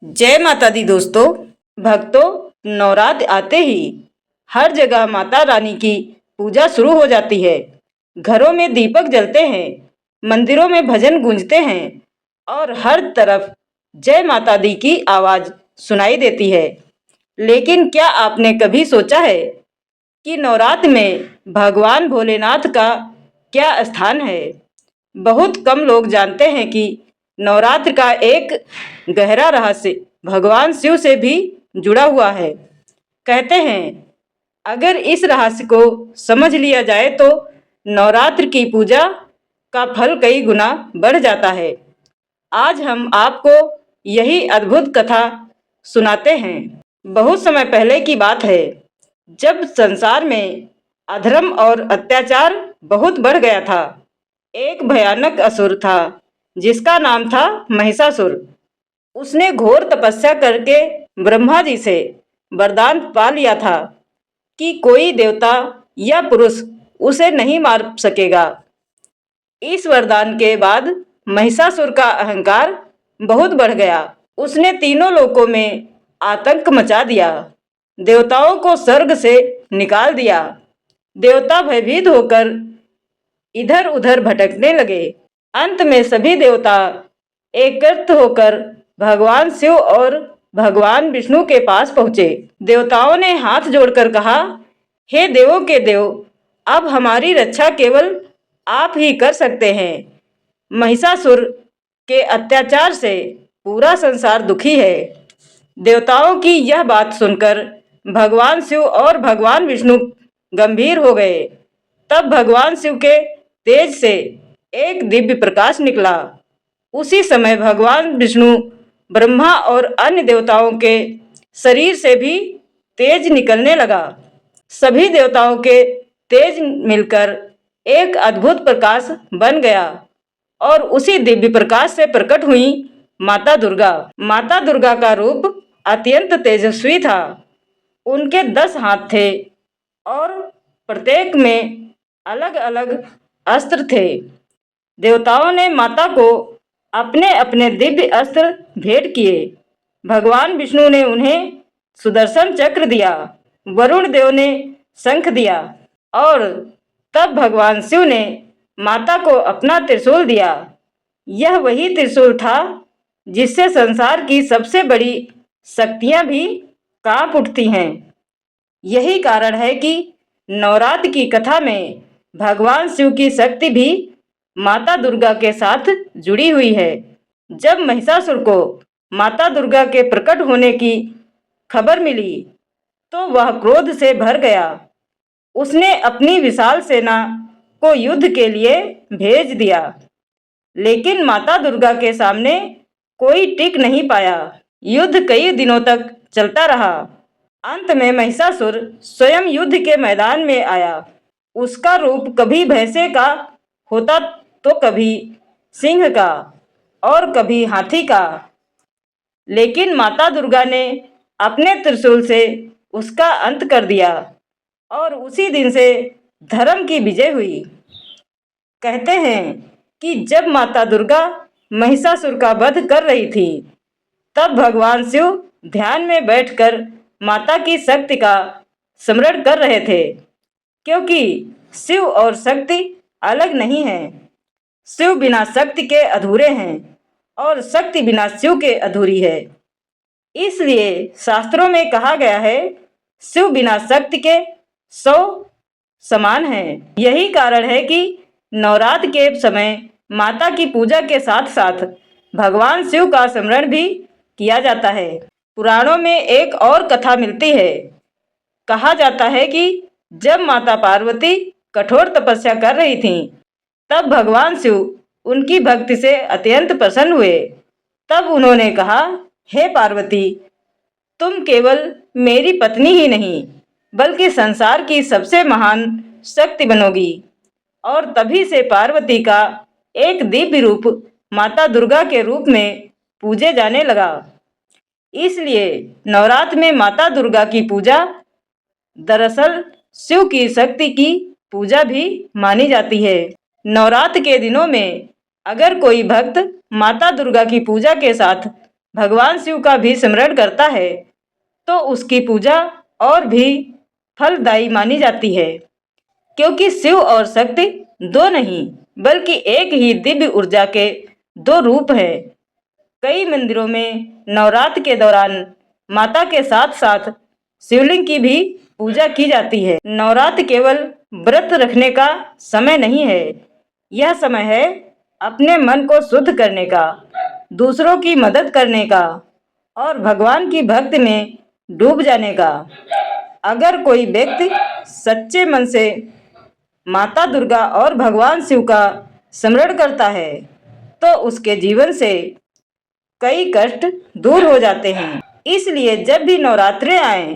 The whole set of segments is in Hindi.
जय माता दी दोस्तों। भक्तों, नवरात्र आते ही हर जगह माता रानी की पूजा शुरू हो जाती है। घरों में दीपक जलते हैं, मंदिरों में भजन गूंजते हैं और हर तरफ जय माता दी की आवाज सुनाई देती है। लेकिन क्या आपने कभी सोचा है कि नवरात्र में भगवान भोलेनाथ का क्या स्थान है? बहुत कम लोग जानते हैं कि नवरात्र का एक गहरा रहस्य भगवान शिव से भी जुड़ा हुआ है। कहते हैं, अगर इस रहस्य को समझ लिया जाए तो नवरात्र की पूजा का फल कई गुना बढ़ जाता है। आज हम आपको यही अद्भुत कथा सुनाते हैं। बहुत समय पहले की बात है, जब संसार में अधर्म और अत्याचार बहुत बढ़ गया था। एक भयानक असुर था जिसका नाम था महिषासुर। उसने घोर तपस्या करके ब्रह्मा जी से वरदान पा लिया था कि कोई देवता या पुरुष उसे नहीं मार सकेगा। इस वरदान के बाद महिषासुर का अहंकार बहुत बढ़ गया। उसने तीनों लोकों में आतंक मचा दिया, देवताओं को स्वर्ग से निकाल दिया। देवता भयभीत होकर इधर उधर भटकने लगे। अंत में सभी देवता एकत्र होकर भगवान शिव और भगवान विष्णु के पास पहुंचे। देवताओं ने हाथ जोड़कर कहा, हे देवों के देव, अब हमारी रक्षा केवल आप ही कर सकते हैं। महिषासुर के अत्याचार से पूरा संसार दुखी है। देवताओं की यह बात सुनकर भगवान शिव और भगवान विष्णु गंभीर हो गए। तब भगवान शिव के तेज से एक दिव्य प्रकाश निकला। उसी समय भगवान विष्णु, ब्रह्मा और अन्य देवताओं के शरीर से भी तेज निकलने लगा। सभी देवताओं के तेज मिलकर एक अद्भुत प्रकाश बन गया और उसी दिव्य प्रकाश से प्रकट हुई माता दुर्गा। माता दुर्गा का रूप अत्यंत तेजस्वी था। उनके 10 हाथ थे और प्रत्येक में अलग अलग अस्त्र थे। देवताओं ने माता को अपने अपने दिव्य अस्त्र भेंट किए। भगवान विष्णु ने उन्हें सुदर्शन चक्र दिया, वरुण देव ने शंख दिया और तब भगवान शिव ने माता को अपना त्रिशूल दिया। यह वही त्रिशूल था जिससे संसार की सबसे बड़ी शक्तियां भी कांप उठती हैं। यही कारण है कि नवरात्र की कथा में भगवान शिव की शक्ति भी माता दुर्गा के साथ जुड़ी हुई है। जब महिषासुर को माता दुर्गा के प्रकट होने की खबर मिली तो वह क्रोध से भर गया। उसने अपनी विशाल सेना को युद्ध के लिए भेज दिया, लेकिन माता दुर्गा के सामने कोई टिक नहीं पाया। युद्ध कई दिनों तक चलता रहा। अंत में महिषासुर स्वयं युद्ध के मैदान में आया। उसका रूप कभी भैंसे का होता तो कभी सिंह का और कभी हाथी का, लेकिन माता दुर्गा ने अपने त्रिशूल से उसका अंत कर दिया और उसी दिन से धर्म की विजय हुई। कहते हैं कि जब माता दुर्गा महिषासुर का वध कर रही थी, तब भगवान शिव ध्यान में बैठकर माता की शक्ति का स्मरण कर रहे थे, क्योंकि शिव और शक्ति अलग नहीं है। शिव बिना शक्ति के अधूरे हैं और शक्ति बिना शिव के अधूरी है। इसलिए शास्त्रों में कहा गया है, शिव बिना शक्ति के 100 समान है। यही कारण है कि नवरात्र के समय माता की पूजा के साथ साथ भगवान शिव का स्मरण भी किया जाता है। पुराणों में एक और कथा मिलती है। कहा जाता है कि जब माता पार्वती कठोर तपस्या कर रही थीं, तब भगवान शिव उनकी भक्ति से अत्यंत प्रसन्न हुए। तब उन्होंने कहा, हे पार्वती, तुम केवल मेरी पत्नी ही नहीं बल्कि संसार की सबसे महान शक्ति बनोगी। और तभी से पार्वती का एक दिव्य रूप माता दुर्गा के रूप में पूजे जाने लगा। इसलिए नवरात्र में माता दुर्गा की पूजा दरअसल शिव की शक्ति की पूजा भी मानी जाती है। नवरात्र के दिनों में अगर कोई भक्त माता दुर्गा की पूजा के साथ भगवान शिव का भी स्मरण करता है तो उसकी पूजा और भी फलदायी मानी जाती है, क्योंकि शिव और शक्ति दो नहीं बल्कि एक ही दिव्य ऊर्जा के दो रूप हैं। कई मंदिरों में नवरात्र के दौरान माता के साथ साथ शिवलिंग की भी पूजा की जाती है। नवरात्र केवल व्रत रखने का समय नहीं है, यह समय है अपने मन को शुद्ध करने का, दूसरों की मदद करने का और भगवान की भक्ति में डूब जाने का। अगर कोई व्यक्ति सच्चे मन से माता दुर्गा और भगवान शिव का स्मरण करता है तो उसके जीवन से कई कष्ट दूर हो जाते हैं। इसलिए जब भी नवरात्रे आए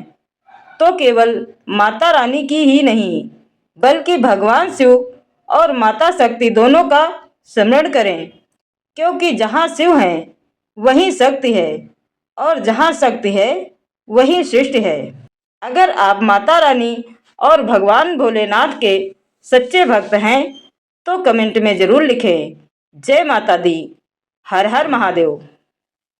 तो केवल माता रानी की ही नहीं बल्कि भगवान शिव और माता शक्ति दोनों का स्मरण करें, क्योंकि जहाँ शिव है वहीं शक्ति है और जहाँ शक्ति है वहीं सृष्टि है। अगर आप माता रानी और भगवान भोलेनाथ के सच्चे भक्त हैं तो कमेंट में ज़रूर लिखें। जय माता दी। हर हर महादेव।